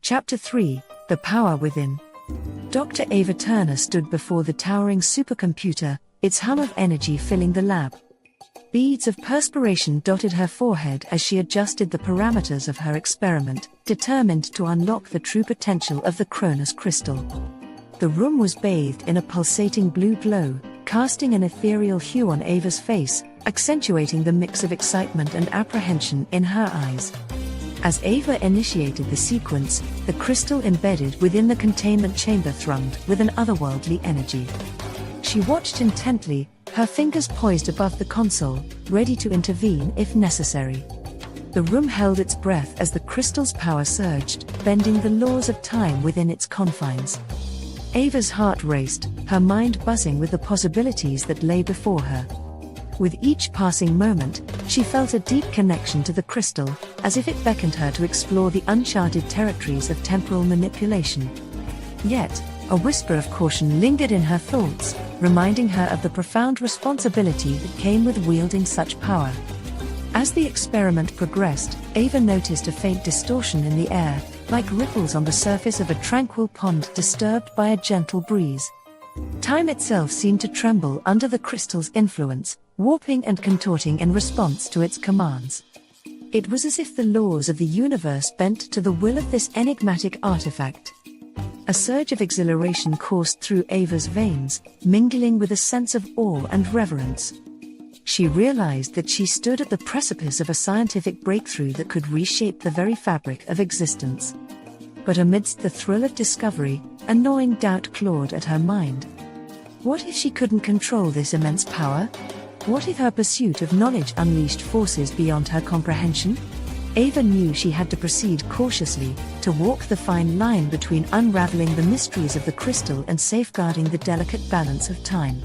Chapter 3: The Power Within. Dr. Ava Turner stood before the towering supercomputer, its hum of energy filling the lab. Beads of perspiration dotted her forehead as she adjusted the parameters of her experiment, determined to unlock the true potential of the Chronos Crystal. The room was bathed in a pulsating blue glow, casting an ethereal hue on Ava's face, accentuating the mix of excitement and apprehension in her eyes. As Ava initiated the sequence, the crystal embedded within the containment chamber thrummed with an otherworldly energy. She watched intently, her fingers poised above the console, ready to intervene if necessary. The room held its breath as the crystal's power surged, bending the laws of time within its confines. Ava's heart raced, her mind buzzing with the possibilities that lay before her. With each passing moment, she felt a deep connection to the crystal, as if it beckoned her to explore the uncharted territories of temporal manipulation. Yet, a whisper of caution lingered in her thoughts, reminding her of the profound responsibility that came with wielding such power. As the experiment progressed, Ava noticed a faint distortion in the air, like ripples on the surface of a tranquil pond disturbed by a gentle breeze. Time itself seemed to tremble under the crystal's influence, warping and contorting in response to its commands. It was as if the laws of the universe bent to the will of this enigmatic artifact. A surge of exhilaration coursed through Ava's veins, mingling with a sense of awe and reverence. She realized that she stood at the precipice of a scientific breakthrough that could reshape the very fabric of existence. But amidst the thrill of discovery, a gnawing doubt clawed at her mind. What if she couldn't control this immense power? What if her pursuit of knowledge unleashed forces beyond her comprehension? Ava knew she had to proceed cautiously, to walk the fine line between unraveling the mysteries of the crystal and safeguarding the delicate balance of time.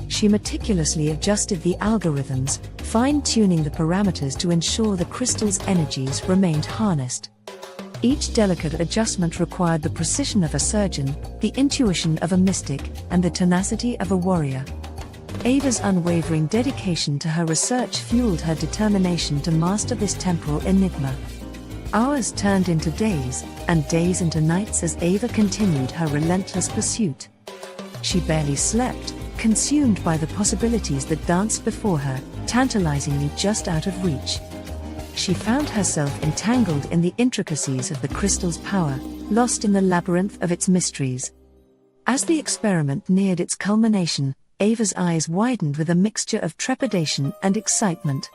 She meticulously adjusted the algorithms, fine-tuning the parameters to ensure the crystal's energies remained harnessed. Each delicate adjustment required the precision of a surgeon, the intuition of a mystic, and the tenacity of a warrior. Ava's unwavering dedication to her research fueled her determination to master this temporal enigma. Hours turned into days, and days into nights as Ava continued her relentless pursuit. She barely slept, consumed by the possibilities that danced before her, tantalizingly just out of reach. She found herself entangled in the intricacies of the crystal's power, lost in the labyrinth of its mysteries. As the experiment neared its culmination, Ava's eyes widened with a mixture of trepidation and excitement.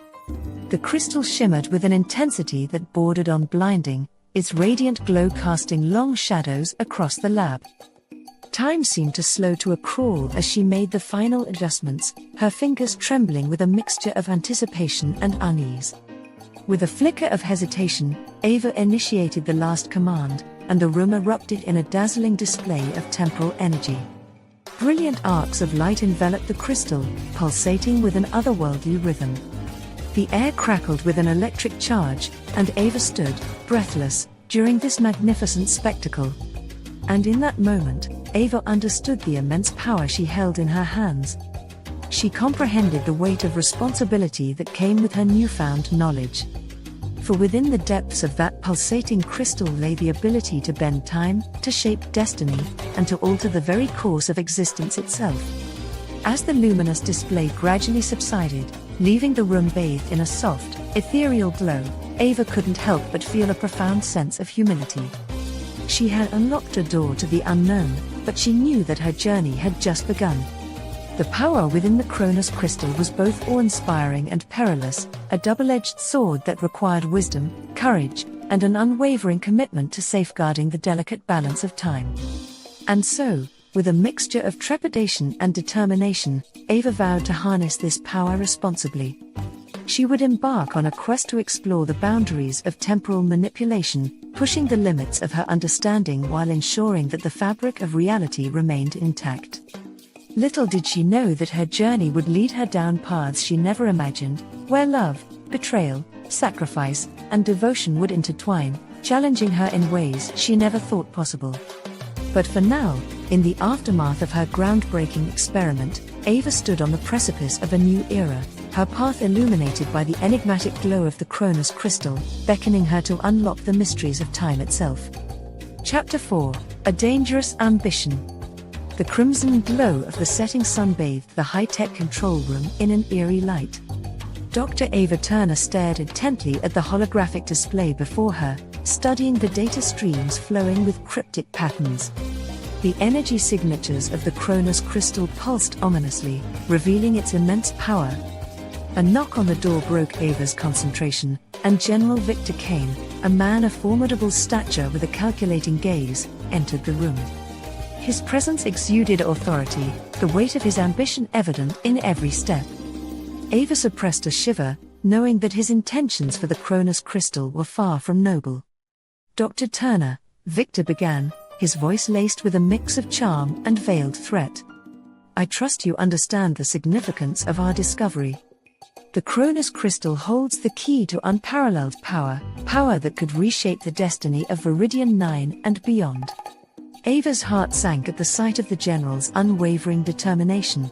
The crystal shimmered with an intensity that bordered on blinding, its radiant glow casting long shadows across the lab. Time seemed to slow to a crawl as she made the final adjustments, her fingers trembling with a mixture of anticipation and unease. With a flicker of hesitation, Ava initiated the last command, and the room erupted in a dazzling display of temporal energy. Brilliant arcs of light enveloped the crystal, pulsating with an otherworldly rhythm. The air crackled with an electric charge, and Ava stood, breathless, during this magnificent spectacle. And in that moment, Ava understood the immense power she held in her hands. She comprehended the weight of responsibility that came with her newfound knowledge. For within the depths of that pulsating crystal lay the ability to bend time, to shape destiny, and to alter the very course of existence itself. As the luminous display gradually subsided, leaving the room bathed in a soft, ethereal glow, Ava couldn't help but feel a profound sense of humility. She had unlocked a door to the unknown, but she knew that her journey had just begun. The power within the Chronos Crystal was both awe-inspiring and perilous, a double-edged sword that required wisdom, courage, and an unwavering commitment to safeguarding the delicate balance of time. And so, with a mixture of trepidation and determination, Ava vowed to harness this power responsibly. She would embark on a quest to explore the boundaries of temporal manipulation, pushing the limits of her understanding while ensuring that the fabric of reality remained intact. Little did she know that her journey would lead her down paths she never imagined, where love, betrayal, sacrifice, and devotion would intertwine, challenging her in ways she never thought possible. But for now, in the aftermath of her groundbreaking experiment, Ava stood on the precipice of a new era, her path illuminated by the enigmatic glow of the Chronos Crystal, beckoning her to unlock the mysteries of time itself. Chapter 4: A Dangerous Ambition. The crimson glow of the setting sun bathed the high-tech control room in an eerie light. Dr. Ava Turner stared intently at the holographic display before her, studying the data streams flowing with cryptic patterns. The energy signatures of the Chronos Crystal pulsed ominously, revealing its immense power. A knock on the door broke Ava's concentration, and General Victor Kane, a man of formidable stature with a calculating gaze, entered the room. His presence exuded authority, the weight of his ambition evident in every step. Ava suppressed a shiver, knowing that his intentions for the Chronos Crystal were far from noble. "Dr. Turner," Victor began, his voice laced with a mix of charm and veiled threat. "I trust you understand the significance of our discovery. The Chronos Crystal holds the key to unparalleled power that could reshape the destiny of Viridian 9 and beyond." Ava's heart sank at the sight of the general's unwavering determination.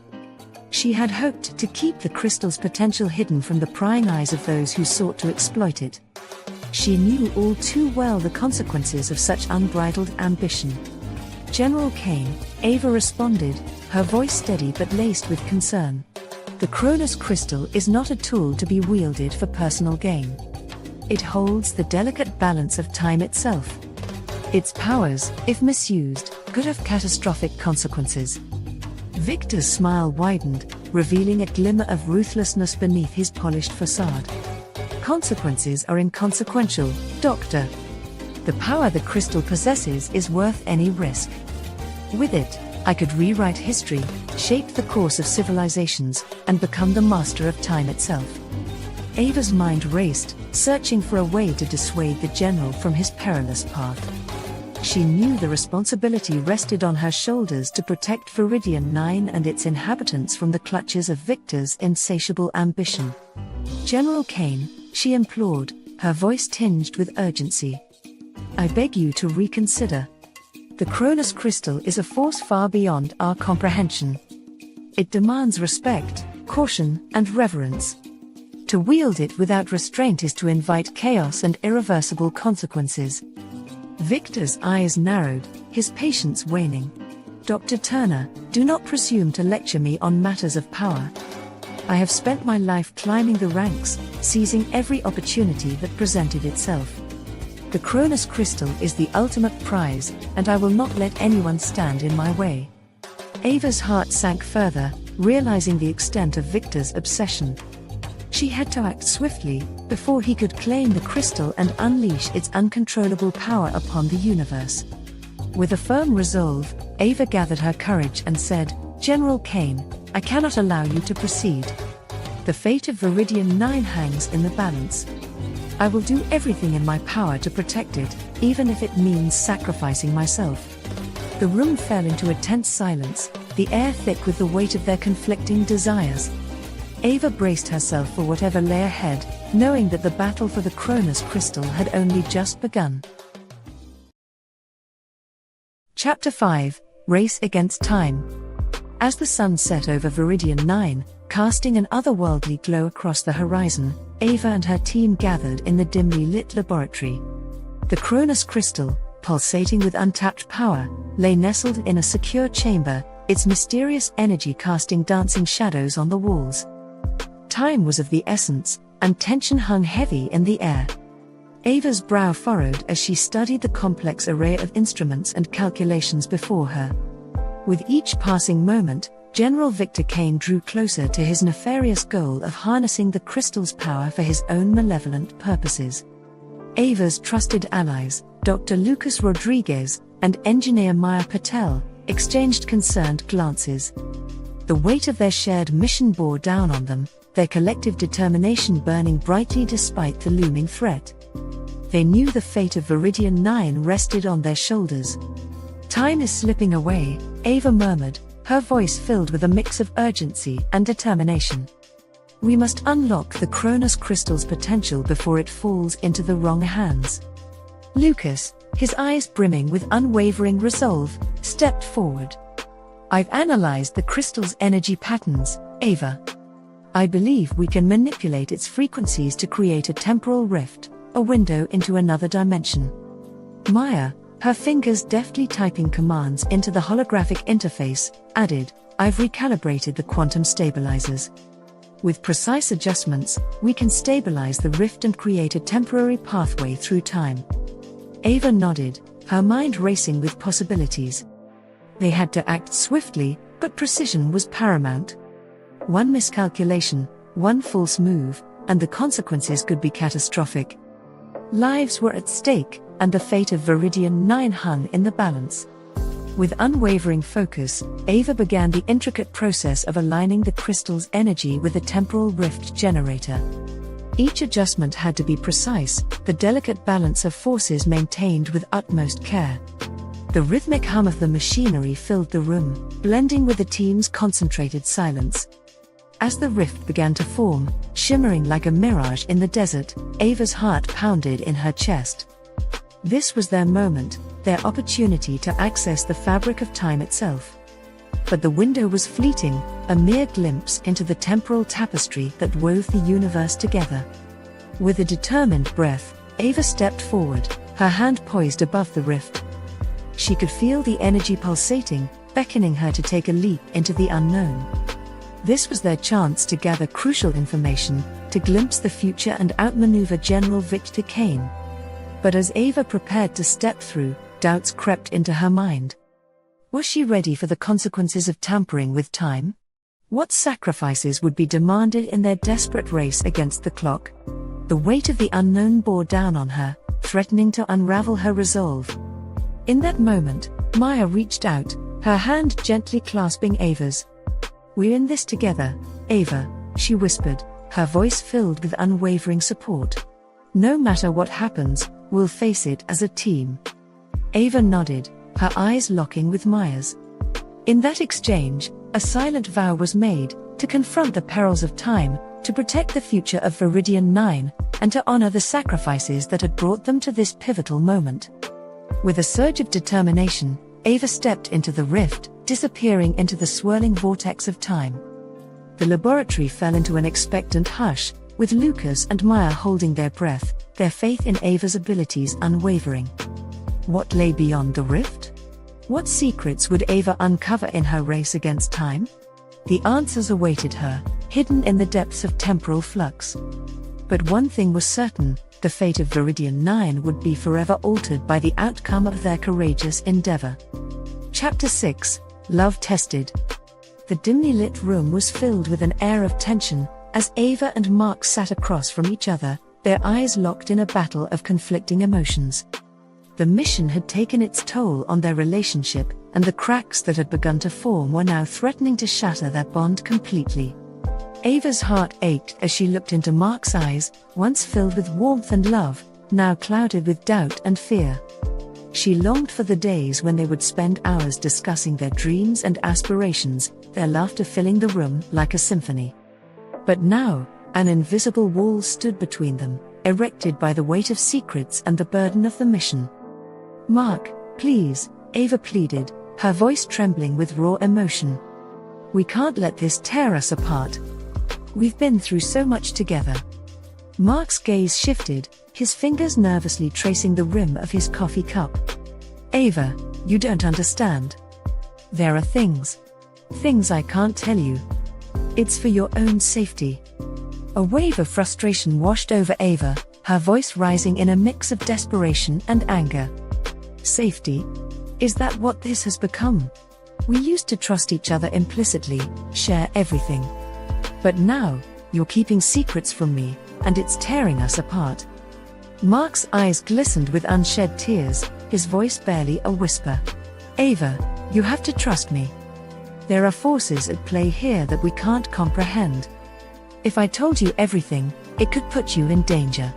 She had hoped to keep the crystal's potential hidden from the prying eyes of those who sought to exploit it. She knew all too well the consequences of such unbridled ambition. "General Kane," Ava responded, her voice steady but laced with concern. "The Chronos Crystal is not a tool to be wielded for personal gain. It holds the delicate balance of time itself. Its powers, if misused, could have catastrophic consequences." Victor's smile widened, revealing a glimmer of ruthlessness beneath his polished facade. "Consequences are inconsequential, Doctor. The power the crystal possesses is worth any risk. With it, I could rewrite history, shape the course of civilizations, and become the master of time itself." Ava's mind raced, searching for a way to dissuade the general from his perilous path. She knew the responsibility rested on her shoulders to protect Viridian 9 and its inhabitants from the clutches of Victor's insatiable ambition. "General Kane," she implored, her voice tinged with urgency. "I beg you to reconsider. The Chronos Crystal is a force far beyond our comprehension. It demands respect, caution, and reverence. To wield it without restraint is to invite chaos and irreversible consequences." Victor's eyes narrowed, his patience waning. "Dr. Turner, do not presume to lecture me on matters of power. I have spent my life climbing the ranks, seizing every opportunity that presented itself. The Chronos Crystal is the ultimate prize, and I will not let anyone stand in my way." Ava's heart sank further, realizing the extent of Victor's obsession. She had to act swiftly, before he could claim the crystal and unleash its uncontrollable power upon the universe. With a firm resolve, Ava gathered her courage and said, "General Kane, I cannot allow you to proceed. The fate of Viridian 9 hangs in the balance. I will do everything in my power to protect it, even if it means sacrificing myself." The room fell into a tense silence, the air thick with the weight of their conflicting desires. Ava braced herself for whatever lay ahead, knowing that the battle for the Chronos Crystal had only just begun. Chapter 5: Race Against Time. As the sun set over Viridian 9, casting an otherworldly glow across the horizon, Ava and her team gathered in the dimly lit laboratory. The Chronos Crystal, pulsating with untapped power, lay nestled in a secure chamber, its mysterious energy casting dancing shadows on the walls. Time was of the essence, and tension hung heavy in the air. Ava's brow furrowed as she studied the complex array of instruments and calculations before her. With each passing moment, General Victor Kane drew closer to his nefarious goal of harnessing the crystal's power for his own malevolent purposes. Ava's trusted allies, Dr. Lucas Rodriguez and engineer Maya Patel, exchanged concerned glances. The weight of their shared mission bore down on them, their collective determination burning brightly despite the looming threat. They knew the fate of Viridian 9 rested on their shoulders. "Time is slipping away," Ava murmured, her voice filled with a mix of urgency and determination. "We must unlock the Chronos Crystal's potential before it falls into the wrong hands." Lucas, his eyes brimming with unwavering resolve, stepped forward. "I've analyzed the crystal's energy patterns, Ava. I believe we can manipulate its frequencies to create a temporal rift, a window into another dimension." Maya, her fingers deftly typing commands into the holographic interface, added, "I've recalibrated the quantum stabilizers. With precise adjustments, we can stabilize the rift and create a temporary pathway through time." Ava nodded, her mind racing with possibilities. They had to act swiftly, but precision was paramount. One miscalculation, one false move, and the consequences could be catastrophic. Lives were at stake, and the fate of Viridian 9 hung in the balance. With unwavering focus, Ava began the intricate process of aligning the crystal's energy with the temporal rift generator. Each adjustment had to be precise, the delicate balance of forces maintained with utmost care. The rhythmic hum of the machinery filled the room, blending with the team's concentrated silence. As the rift began to form, shimmering like a mirage in the desert, Ava's heart pounded in her chest. This was their moment, their opportunity to access the fabric of time itself. But the window was fleeting, a mere glimpse into the temporal tapestry that wove the universe together. With a determined breath, Ava stepped forward, her hand poised above the rift. She could feel the energy pulsating, beckoning her to take a leap into the unknown. This was their chance to gather crucial information, to glimpse the future and outmaneuver General Victor Kane. But as Ava prepared to step through, doubts crept into her mind. Was she ready for the consequences of tampering with time? What sacrifices would be demanded in their desperate race against the clock? The weight of the unknown bore down on her, threatening to unravel her resolve. In that moment, Maya reached out, her hand gently clasping Ava's. "We're in this together, Ava," she whispered, her voice filled with unwavering support. "No matter what happens, we'll face it as a team." Ava nodded, her eyes locking with Maya's. In that exchange, a silent vow was made, to confront the perils of time, to protect the future of Viridian 9, and to honor the sacrifices that had brought them to this pivotal moment. With a surge of determination, Ava stepped into the rift, disappearing into the swirling vortex of time. The laboratory fell into an expectant hush, with Lucas and Maya holding their breath, their faith in Ava's abilities unwavering. What lay beyond the rift? What secrets would Ava uncover in her race against time? The answers awaited her, hidden in the depths of temporal flux. But one thing was certain, the fate of Viridian 9 would be forever altered by the outcome of their courageous endeavor. Chapter 6, Love Tested. The dimly lit room was filled with an air of tension, as Ava and Mark sat across from each other, their eyes locked in a battle of conflicting emotions. The mission had taken its toll on their relationship, and the cracks that had begun to form were now threatening to shatter their bond completely. Ava's heart ached as she looked into Mark's eyes, once filled with warmth and love, now clouded with doubt and fear. She longed for the days when they would spend hours discussing their dreams and aspirations, their laughter filling the room like a symphony. But now, an invisible wall stood between them, erected by the weight of secrets and the burden of the mission. "Mark, please," Ava pleaded, her voice trembling with raw emotion. "We can't let this tear us apart. We've been through so much together." Mark's gaze shifted, his fingers nervously tracing the rim of his coffee cup. "Ava, you don't understand. There are things I can't tell you. It's for your own safety." A wave of frustration washed over Ava, her voice rising in a mix of desperation and anger. "Safety? Is that what this has become? We used to trust each other implicitly, share everything. But now, you're keeping secrets from me, and it's tearing us apart." Mark's eyes glistened with unshed tears, his voice barely a whisper. "Ava, you have to trust me. There are forces at play here that we can't comprehend. If I told you everything, it could put you in danger."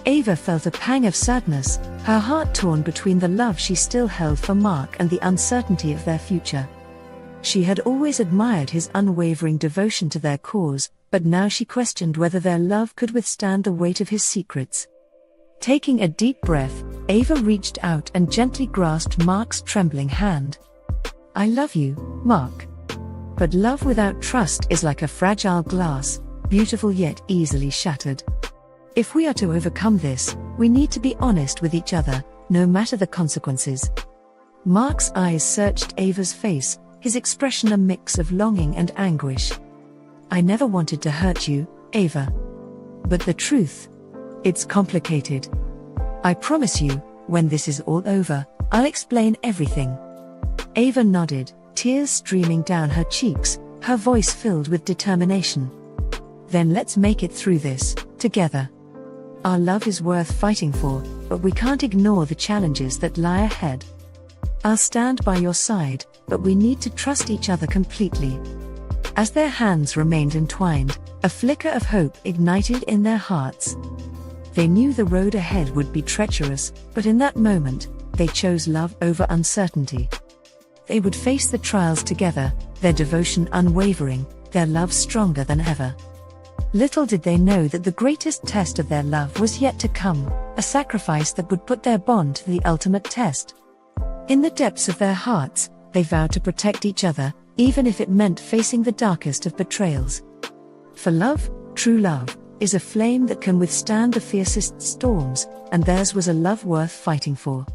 Ava felt a pang of sadness, her heart torn between the love she still held for Mark and the uncertainty of their future. She had always admired his unwavering devotion to their cause, but now she questioned whether their love could withstand the weight of his secrets. Taking a deep breath, Ava reached out and gently grasped Mark's trembling hand. "I love you, Mark. But love without trust is like a fragile glass, beautiful yet easily shattered. If we are to overcome this, we need to be honest with each other, no matter the consequences. Mark's eyes searched Ava's face, his expression a mix of longing and anguish. I never wanted to hurt you, Ava. But the truth? It's complicated. I promise you, when this is all over, I'll explain everything. Ava nodded, tears streaming down her cheeks, her voice filled with determination. Then let's make it through this, together. Our love is worth fighting for, but we can't ignore the challenges that lie ahead. I'll stand by your side, but we need to trust each other completely. As their hands remained entwined, a flicker of hope ignited in their hearts. They knew the road ahead would be treacherous, but in that moment, they chose love over uncertainty. They would face the trials together, their devotion unwavering, their love stronger than ever. Little did they know that the greatest test of their love was yet to come, a sacrifice that would put their bond to the ultimate test. In the depths of their hearts, they vowed to protect each other, even if it meant facing the darkest of betrayals. For love, true love, is a flame that can withstand the fiercest storms, and theirs was a love worth fighting for.